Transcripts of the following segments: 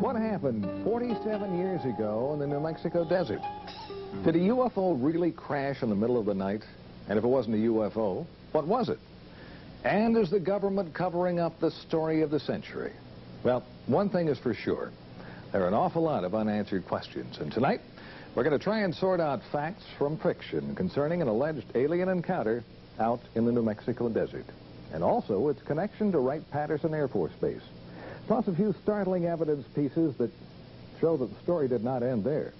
What happened 47 years ago in the New Mexico desert? Did a UFO really crash in the middle of the night? And if it wasn't a UFO, what was it? And is the government covering up the story of the century? Well, one thing is for sure. There are an awful lot of unanswered questions. And tonight, we're going to try and sort out facts from fiction concerning an alleged alien encounter out in the New Mexico desert. And also its connection to Wright-Patterson Air Force Base. Plus a few startling evidence pieces that show that the story did not end there.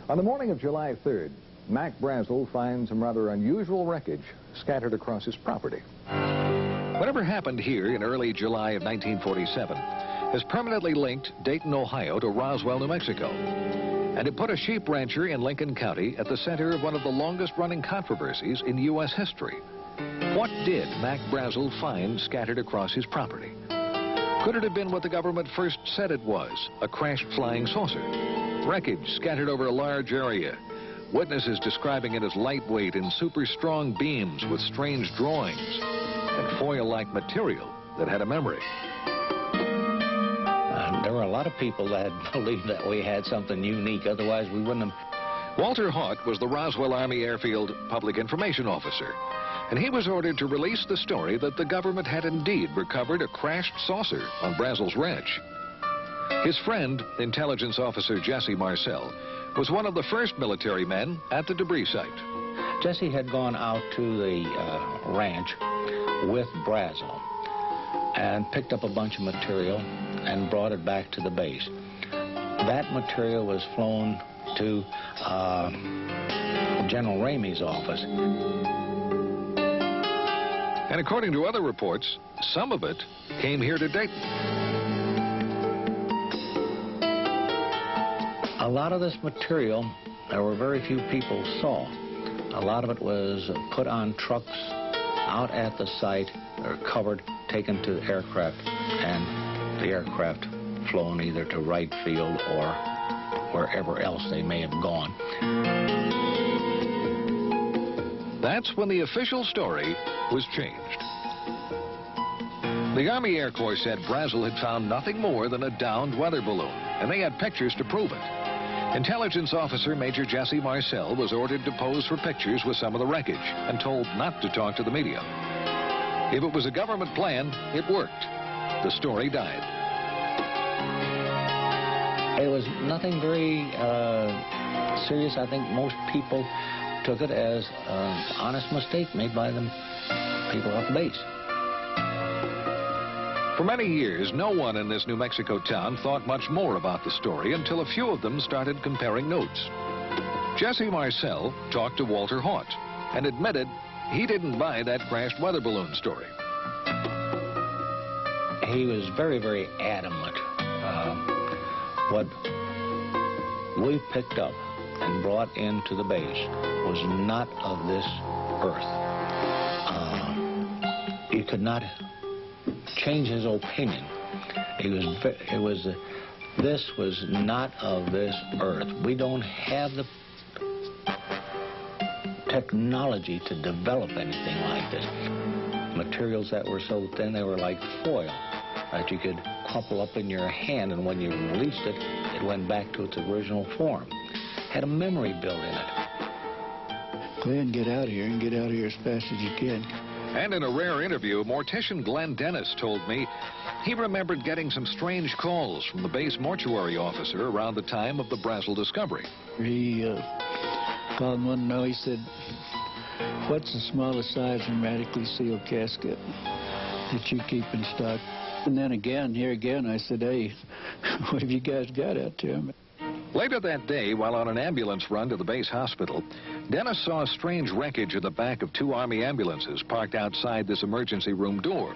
On the morning of July 3rd, Mac Brazel finds some rather unusual wreckage scattered across his property. Whatever happened here in early July of 1947 has permanently linked Dayton, Ohio to Roswell, New Mexico. And it put a sheep rancher in Lincoln County at the center of one of the longest-running controversies in U.S. history. What did Mac Brazel find scattered across his property? Could it have been what the government first said it was, a crashed flying saucer? Wreckage scattered over a large area. Witnesses describing it as lightweight and super strong beams with strange drawings and foil-like material that had a memory. There were a lot of people that believed that we had something unique, otherwise we wouldn't have. Walter Haught was the Roswell Army Airfield Public Information Officer, and he was ordered to release the story that the government had indeed recovered a crashed saucer on Brazel's ranch. His friend, intelligence officer Jesse Marcel, was one of the first military men at the debris site. Jesse had gone out to the ranch with Brazel and picked up a bunch of material and brought it back to the base. That material was flown to General Ramey's office. And according to other reports, some of it came here to Dayton. A lot of this material, there were very few people saw. A lot of it was put on trucks out at the site, or covered, taken to the aircraft, and the aircraft flown either to Wright Field or wherever else they may have gone. That's when the official story was changed. The Army Air Corps said Brazel had found nothing more than a downed weather balloon, and they had pictures to prove it. Intelligence officer Major Jesse Marcel was ordered to pose for pictures with some of the wreckage and told not to talk to the media. If it was a government plan, it worked. The story died. It was nothing very serious. I think most people took it as an honest mistake made by the people off the base. For many years, no one in this New Mexico town thought much more about the story until a few of them started comparing notes. Jesse Marcel talked to Walter Haught and admitted he didn't buy that crashed weather balloon story. He was very, very adamant. What we picked up and brought into the base was not of this earth. You could not change his opinion. This was not of this earth. We don't have the technology to develop anything like this. Materials that were so thin, they were like foil that you could crumple up in your hand, and when you released it, it went back to its original form. Had a memory built in it. Go ahead and get out of here, and get out of here as fast as you can. And in a rare interview, mortician Glenn Dennis told me he remembered getting some strange calls from the base mortuary officer around the time of the Brazel discovery. He called one night. He said, "What's the smallest size hermetically sealed casket that you keep in stock?" And then again, here again, I said, "Hey, what have you guys got out there?" Later that day, while on an ambulance run to the base hospital, Dennis saw strange wreckage in the back of 2 Army ambulances parked outside this emergency room door.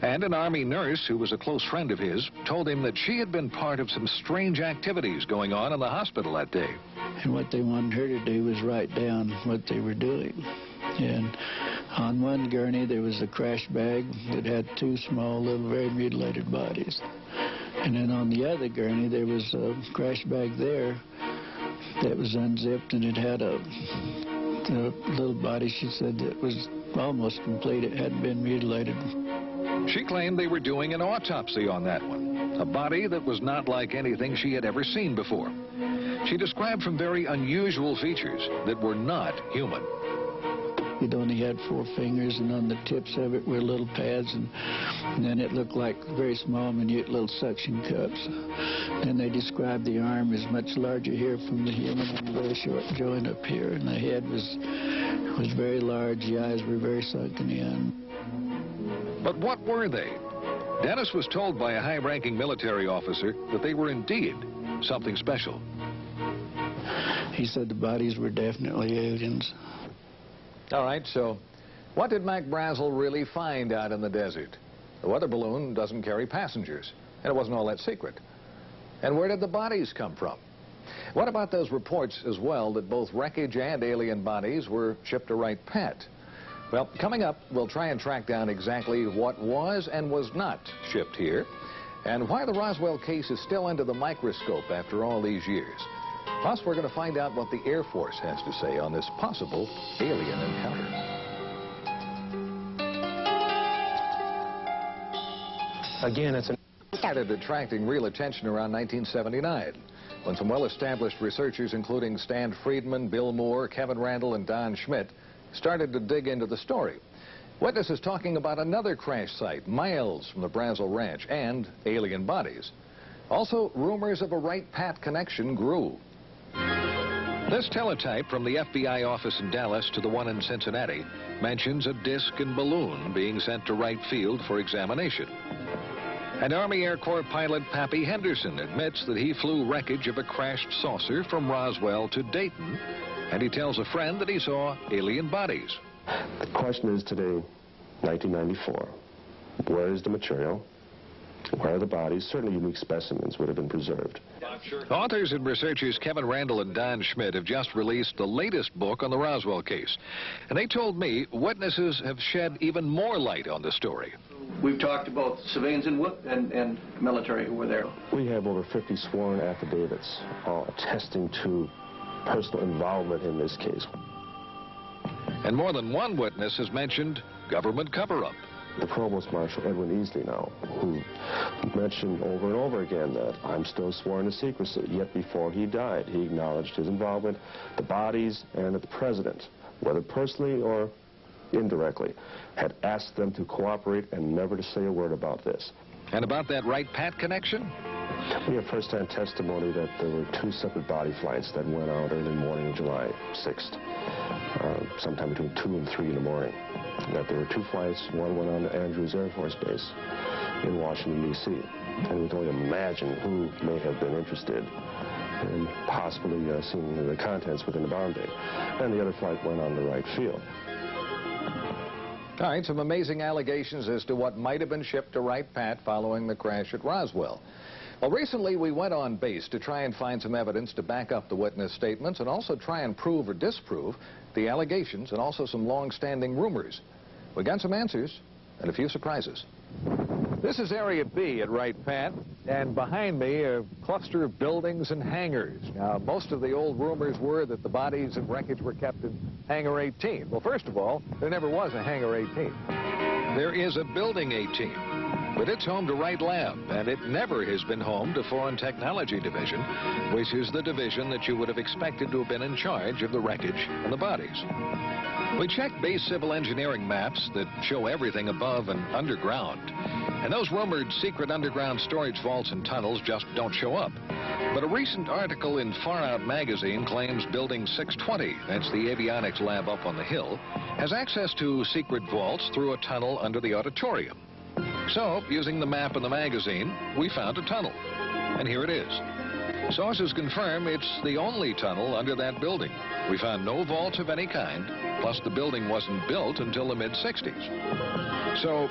And an Army nurse, who was a close friend of his, told him that she had been part of some strange activities going on in the hospital that day. And what they wanted her to do was write down what they were doing. And on one gurney, there was a crash bag that had 2 small, little, very mutilated bodies. And then on the other gurney, there was a crash bag there that was unzipped, and it had a little body, she said, that was almost complete. It hadn't been mutilated. She claimed they were doing an autopsy on that one. a body that was not like anything she had ever seen before. She described some very unusual features that were not human. It only had 4 fingers, and on the tips of it were little pads, and then it looked like very small, minute little suction cups. And they described the arm as much larger here from the human and a very short joint up here, and the head was very large. The eyes were very sunken in. But what were they? Dennis was told by a high-ranking military officer that they were indeed something special. He said the bodies were definitely aliens. All right, so what did Mac Brazel really find out in the desert? The weather balloon doesn't carry passengers, and it wasn't all that secret. And where did the bodies come from? What about those reports as well that both wreckage and alien bodies were shipped to Wright-Patt? Well, coming up, we'll try and track down exactly what was and was not shipped here, and why the Roswell case is still under the microscope after all these years. Plus, we're going to find out what the Air Force has to say on this possible alien encounter. Again, it started attracting real attention around 1979, when some well-established researchers, including Stan Friedman, Bill Moore, Kevin Randle, and Don Schmitt, started to dig into the story. Witnesses talking about another crash site miles from the Brazel Ranch and alien bodies. Also, rumors of a Wright-Patt connection grew. This teletype from the FBI office in Dallas to the one in Cincinnati mentions a disc and balloon being sent to Wright Field for examination. And Army Air Corps pilot Pappy Henderson admits that he flew wreckage of a crashed saucer from Roswell to Dayton, and he tells a friend that he saw alien bodies. The question is today, 1994, where is the material? Where are the bodies? Certainly unique specimens would have been preserved. Authors and researchers Kevin Randle and Don Schmitt have just released the latest book on the Roswell case. And they told me witnesses have shed even more light on the story. We've talked about civilians and military who were there. We have over 50 sworn affidavits all attesting to personal involvement in this case. And more than one witness has mentioned government cover-up. The Provost Marshal Edwin Easley now, who mentioned over and over again that I'm still sworn to secrecy, yet before he died, he acknowledged his involvement, the bodies, and that the President, whether personally or indirectly, had asked them to cooperate and never to say a word about this. And about that Wright-Patt connection? We have first-hand testimony that there were 2 separate body flights that went out early morning of July 6th, sometime between 2 and 3 in the morning. That there were 2 flights, one went on to Andrews Air Force Base in Washington, D.C. And we can only imagine who may have been interested in possibly seeing the contents within the bomb bay. And the other flight went on to Wright Field. All right, some amazing allegations as to what might have been shipped to Wright-Patt following the crash at Roswell. Well, recently we went on base to try and find some evidence to back up the witness statements and also try and prove or disprove the allegations and also some long-standing rumors. We got some answers and a few surprises. This is Area B at Wright-Patt, and behind me a cluster of buildings and hangars. Now, most of the old rumors were that the bodies and wreckage were kept in Hangar 18. Well, first of all, there never was a Hangar 18. There is a Building 18, but it's home to Wright Lab, and it never has been home to Foreign Technology Division, which is the division that you would have expected to have been in charge of the wreckage and the bodies. We checked base civil engineering maps that show everything above and underground. And those rumored secret underground storage vaults and tunnels just don't show up. But a recent article in Far Out magazine claims Building 620, that's the avionics lab up on the hill, has access to secret vaults through a tunnel under the auditorium. So, using the map in the magazine, we found a tunnel. And here it is. Sources confirm it's the only tunnel under that building. We found no vaults of any kind, plus the building wasn't built until the mid-60s. So,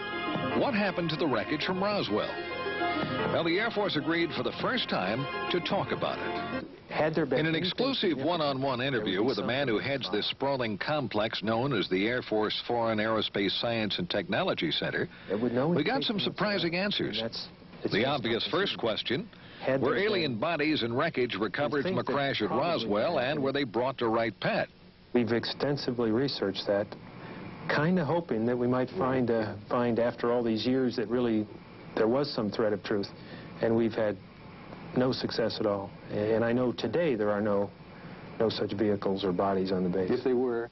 what happened to the wreckage from Roswell? Well, the Air Force agreed for the first time to talk about it. Had there been in an exclusive one-on-one interview with a man who heads this sprawling complex known as the Air Force Foreign Aerospace Science and Technology Center, we got some surprising answers. The obvious first question: were alien bodies and wreckage recovered from a crash at Roswell, and were they brought to Wright-Patt? We've extensively researched that, kind of hoping that we might find after all these years that really there was some thread of truth. and we've had no success at all. And I know today there are no such vehicles or bodies on the base. If they were.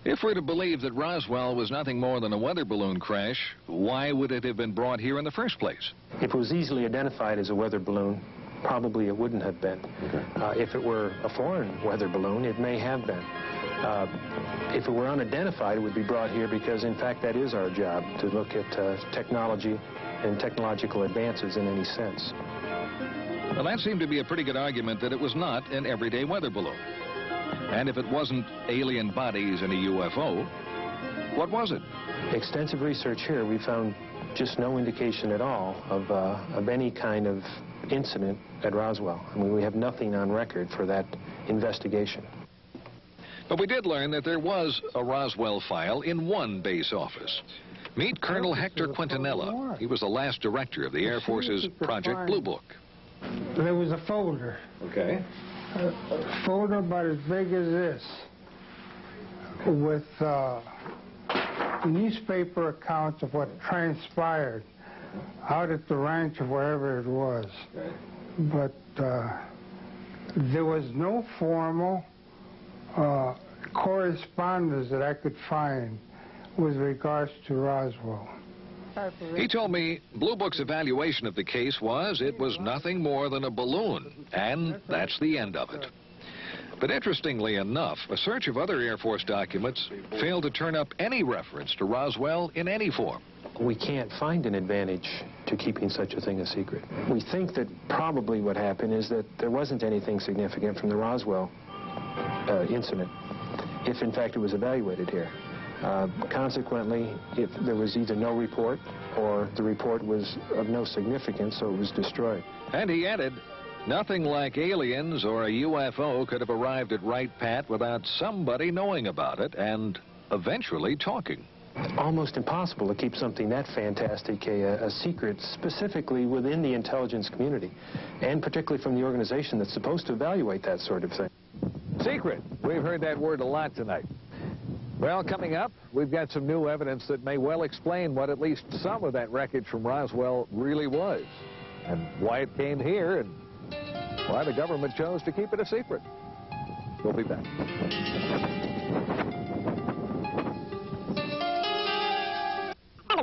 If we're to believe that Roswell was nothing more than a weather balloon crash, why would it have been brought here in the first place? If it was easily identified as a weather balloon, probably it wouldn't have been. If it were a foreign weather balloon, it may have been. If it were unidentified, it would be brought here because, in fact, that is our job, to look at technology and technological advances in any sense. Well, that seemed to be a pretty good argument that it was not an everyday weather balloon. And if it wasn't alien bodies in a UFO, what was it? Extensive research here, we found just no indication at all of any kind of incident at Roswell. I mean, we have nothing on record for that investigation. But we did learn that there was a Roswell file in one base office. Meet Colonel Hector Quintanilla. He was the last director of the Air Force's Project Blue Book. There was a folder. Okay. A folder about as big as this, with newspaper accounts of what transpired out at the ranch or wherever it was. But there was no formal correspondence that I could find with regards to Roswell. He told me Blue Book's evaluation of the case was it was nothing more than a balloon, and that's the end of it. But interestingly enough, a search of other Air Force documents failed to turn up any reference to Roswell in any form. We can't find an advantage to keeping such a thing a secret. We think that probably what happened is that there wasn't anything significant from the Roswell incident, if in fact it was evaluated here. Consequently, if there was either no report or the report was of no significance, so it was destroyed. And he added, nothing like aliens or a UFO could have arrived at Wright-Pat without somebody knowing about it and eventually talking. Almost impossible to keep something that fantastic a secret, specifically within the intelligence community, and particularly from the organization that's supposed to evaluate that sort of thing. Secret. We've heard that word a lot tonight. Well, coming up, we've got some new evidence that may well explain what at least some of that wreckage from Roswell really was, and why it came here, and why the government chose to keep it a secret. We'll be back.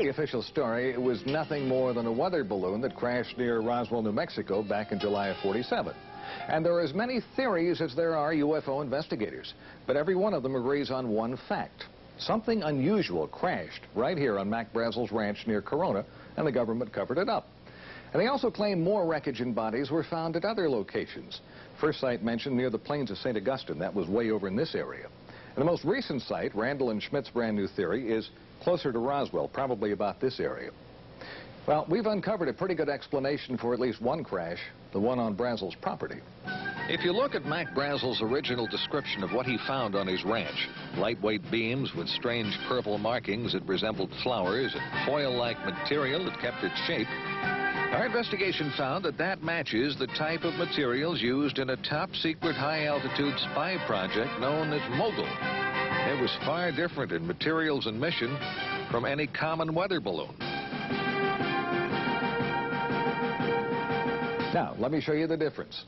The official story was nothing more than a weather balloon that crashed near Roswell, New Mexico back in July of '47. And there are as many theories as there are UFO investigators, but every one of them agrees on one fact. Something unusual crashed right here on Mac Brazel's ranch near Corona, and the government covered it up. And they also claim more wreckage and bodies were found at other locations. First site mentioned near the plains of St. Augustine. That was way over in this area. And the most recent site, Randle and Schmitt's brand new theory, is closer to Roswell, probably about this area. Well, we've uncovered a pretty good explanation for at least one crash, the one on Brazel's property. If you look at Mac Brazel's original description of what he found on his ranch, lightweight beams with strange purple markings that resembled flowers and foil-like material that kept its shape, our investigation found that that matches the type of materials used in a top-secret high-altitude spy project known as Mogul. It was far different in materials and mission from any common weather balloon. Now, let me show you the difference.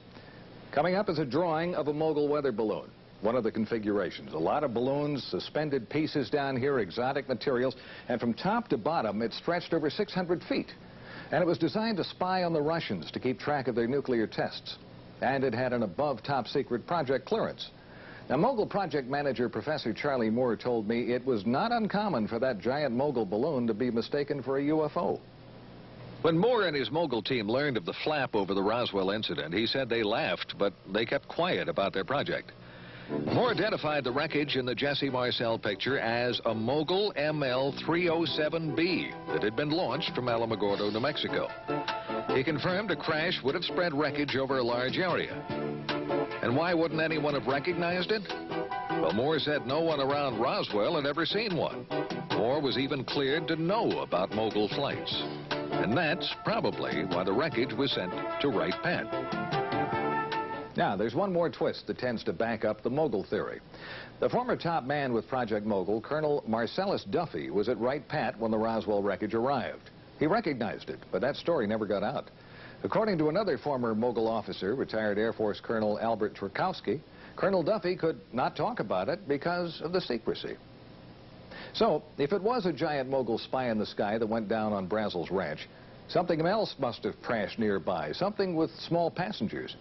Coming up is a drawing of a Mogul weather balloon, one of the configurations. A lot of balloons, suspended pieces down here, exotic materials, and from top to bottom, it stretched over 600 feet. And it was designed to spy on the Russians to keep track of their nuclear tests. And it had an above top-secret project clearance. Now, Mogul project manager Professor Charlie Moore told me it was not uncommon for that giant Mogul balloon to be mistaken for a UFO. When Moore and his Mogul team learned of the flap over the Roswell incident, he said they laughed, but they kept quiet about their project. Moore identified the wreckage in the Jesse Marcel picture as a Mogul ML-307B that had been launched from Alamogordo, New Mexico. He confirmed a crash would have spread wreckage over a large area. And why wouldn't anyone have recognized it? Well, Moore said no one around Roswell had ever seen one. Moore was even cleared to know about Mogul flights. And that's probably why the wreckage was sent to Wright-Pat. Now, there's one more twist that tends to back up the Mogul theory. The former top man with Project Mogul, Colonel Marcellus Duffy, was at Wright-Pat when the Roswell wreckage arrived. He recognized it, but that story never got out. According to another former Mogul officer, retired Air Force Colonel Albert Trukowski, Colonel Duffy could not talk about it because of the secrecy. So, if it was a giant Mogul spy in the sky that went down on Brazel's ranch, something else must have crashed nearby, something with small passengers.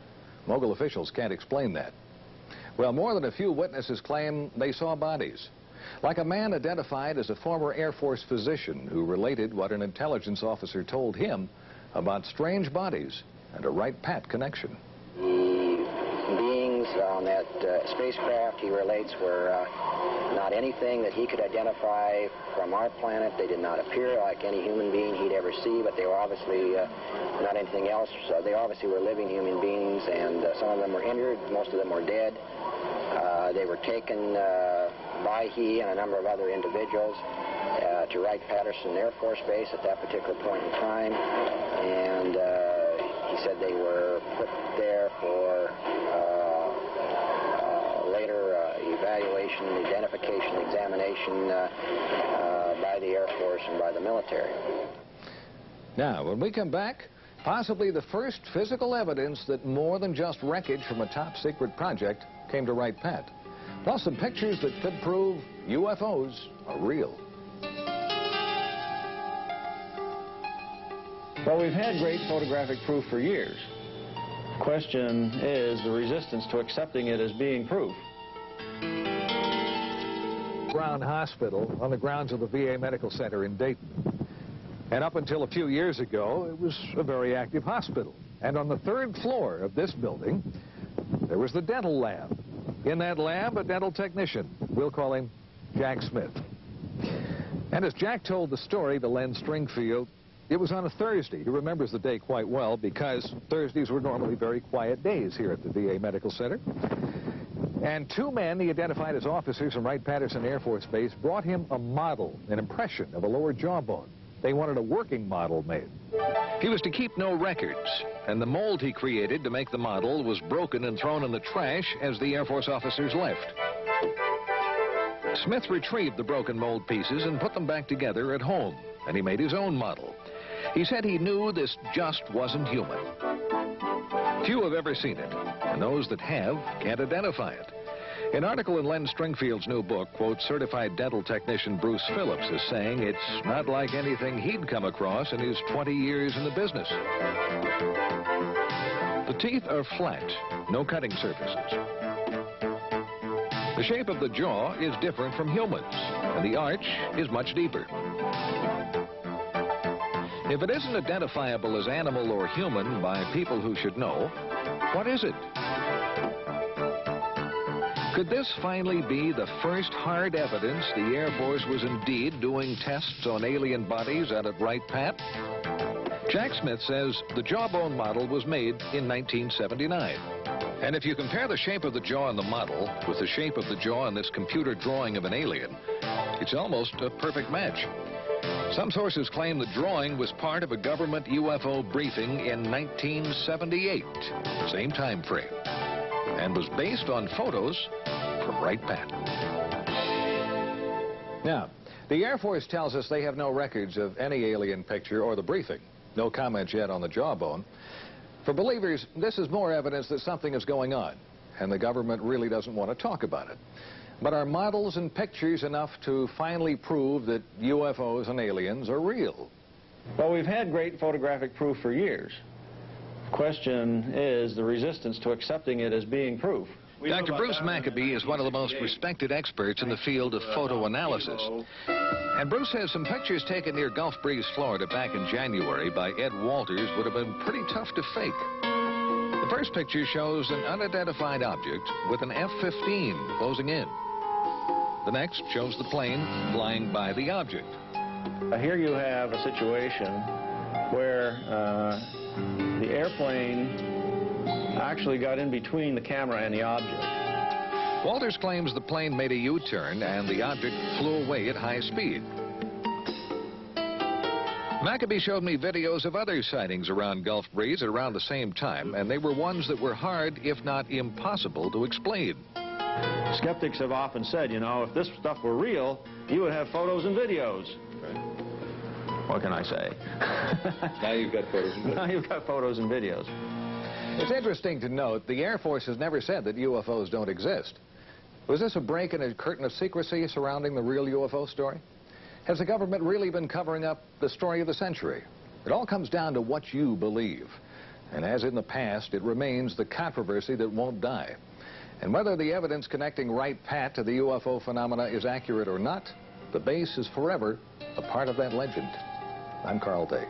Mogul officials can't explain that. Well, more than a few witnesses claim they saw bodies. Like a man identified as a former Air Force physician who related what an intelligence officer told him about strange bodies and a Wright-Pat connection. The beings on that spacecraft, he relates, were not anything that he could identify from our planet. They did not appear like any human being he'd ever see, but they were obviously not anything else. They obviously were living human beings, and some of them were injured, most of them were dead. They were taken by he and a number of other individuals to Wright-Patterson Air Force Base at that particular point in time, and he said they were put there for later evaluation, identification, examination by the Air Force and by the military. Now, when we come back, possibly the first physical evidence that more than just wreckage from a top-secret project came to Wright-Pat. Plus some pictures that could prove UFOs are real. Well, we've had great photographic proof for years. The question is the resistance to accepting it as being proof. Brown Hospital on the grounds of the VA Medical Center in Dayton. And up until a few years ago, it was a very active hospital. And on the 3rd floor of this building, there was the dental lab. In that lab, a dental technician. We'll call him Jack Schmitt. And as Jack told the story to Len Stringfield, it was on a Thursday. He remembers the day quite well because Thursdays were normally very quiet days here at the VA Medical Center. And 2 men he identified as officers from Wright-Patterson Air Force Base brought him a model, an impression of a lower jawbone. They wanted a working model made. He was to keep no records, and the mold he created to make the model was broken and thrown in the trash as the Air Force officers left. Smith retrieved the broken mold pieces and put them back together at home, and he made his own model. He said he knew this just wasn't human. Few have ever seen it, and those that have can't identify it. An article in Len Stringfield's new book quotes certified dental technician Bruce Phillips as saying it's not like anything he'd come across in his 20 years in the business. The teeth are flat, no cutting surfaces. The shape of the jaw is different from humans, and the arch is much deeper. If it isn't identifiable as animal or human by people who should know, what is it? Could this finally be the first hard evidence the Air Force was indeed doing tests on alien bodies out at Wright-Pat? Jack Smith says the jawbone model was made in 1979. And if you compare the shape of the jaw in the model with the shape of the jaw in this computer drawing of an alien, it's almost a perfect match. Some sources claim the drawing was part of a government UFO briefing in 1978, same time frame, and was based on photos from Wright-Pat. Now, the Air Force tells us they have no records of any alien picture or the briefing. No comments yet on the jawbone. For believers, this is more evidence that something is going on, and the government really doesn't want to talk about it. But are models and pictures enough to finally prove that UFOs and aliens are real? Well, we've had great photographic proof for years. The question is the resistance to accepting it as being proof. Dr. Bruce Maccabee is one of the most respected experts in the field of photo analysis. And Bruce says some pictures taken near Gulf Breeze, Florida back in January by Ed Walters would have been pretty tough to fake. The first picture shows an unidentified object with an F-15 closing in. The next shows the plane flying by the object. Here you have a situation where the airplane actually got in between the camera and the object. Walters claims the plane made a U-turn and the object flew away at high speed. Maccabee showed me videos of other sightings around Gulf Breeze at around the same time, and they were ones that were hard, if not impossible, to explain. Skeptics have often said, you know, if this stuff were real, you would have photos and videos. What can I say? Now you've got photos and videos. Now you've got photos and videos. It's interesting to note the Air Force has never said that UFOs don't exist. Was this a break in a curtain of secrecy surrounding the real UFO story? Has the government really been covering up the story of the century? It all comes down to what you believe. And as in the past, it remains the controversy that won't die. And whether the evidence connecting Wright-Pat to the UFO phenomena is accurate or not, the base is forever a part of that legend. I'm Carl Day.